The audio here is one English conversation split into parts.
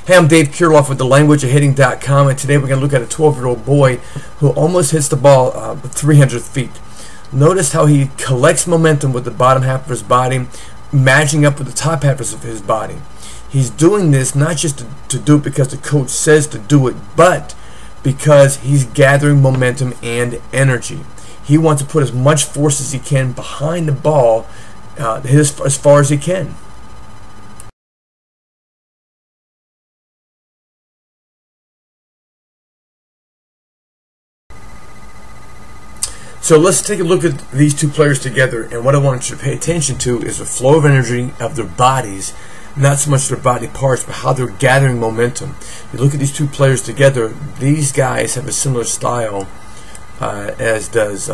Hey, I'm Dave Kurloff with thelanguageofhitting.com, and today we're going to look at a 12-year-old boy who almost hits the ball 300 feet. Notice how he collects momentum with the bottom half of his body, matching up with the top half of his body. He's doing this not just to do it because the coach says to do it, but because he's gathering momentum and energy. He wants to put as much force as he can behind the ball, hit as far as he can. So let's take a look at these two players together, and what I want you to pay attention to is the flow of energy of their bodies, not so much their body parts, but how they're gathering momentum. You look at these two players together, these guys have a similar style as does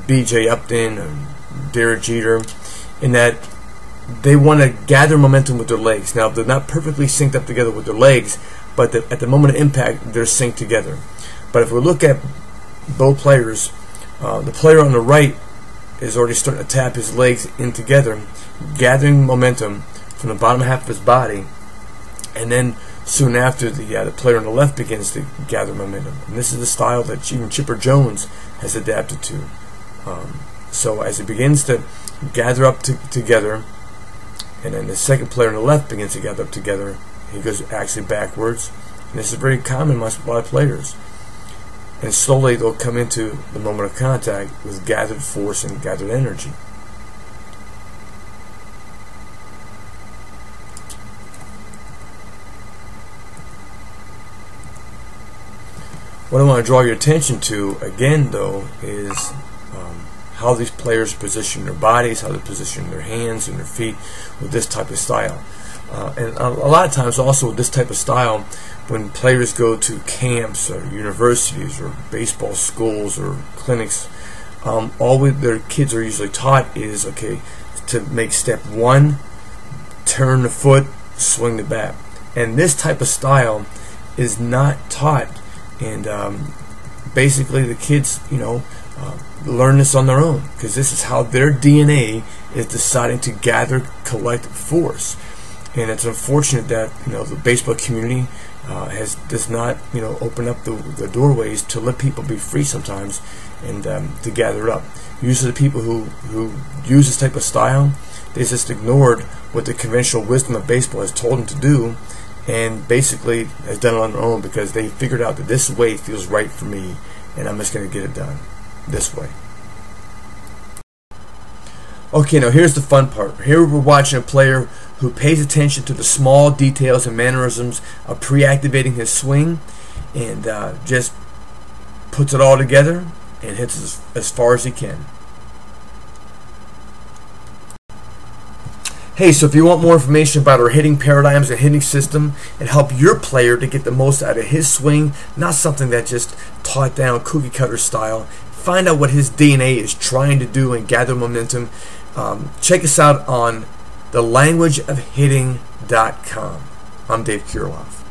B.J. Upton and Derek Jeter, in that they want to gather momentum with their legs. Now, they're not perfectly synced up together with their legs, but at the moment of impact, they're synced together. But if we look at both players, the player on the right is already starting to tap his legs in together, gathering momentum from the bottom half of his body, and then soon after the player on the left begins to gather momentum. And this is the style that even Chipper Jones has adapted to. So as he begins to gather up together, and then the second player on the left begins to gather up together, he goes actually backwards. And this is very common amongst a lot of players. And slowly they'll come into the moment of contact with gathered force and gathered energy. What I want to draw your attention to, again though, is how these players position their bodies, how they position their hands and their feet with this type of style. And a lot of times also with this type of style, when players go to camps or universities or baseball schools or clinics, all their kids are usually taught is, okay, to make step one, turn the foot, swing the bat. And this type of style is not taught, and basically the kids, learn this on their own, because this is how their DNA is deciding to gather, collect force. And it's unfortunate that the baseball community does not open up the doorways to let people be free sometimes, and to gather up. Usually the people who use this type of style, they just ignored what the conventional wisdom of baseball has told them to do, and basically has done it on their own because they figured out that this way feels right for me, and I'm just going to get it done this way. Okay, now here's the fun part. Here we're watching a player who pays attention to the small details and mannerisms of pre-activating his swing, and just puts it all together and hits as far as he can. Hey, so if you want more information about our hitting paradigms and hitting system and help your player to get the most out of his swing, not something that just taught down cookie cutter style, find out what his DNA is trying to do and gather momentum, check us out on thelanguageofhitting.com. I'm Dave Kurloff.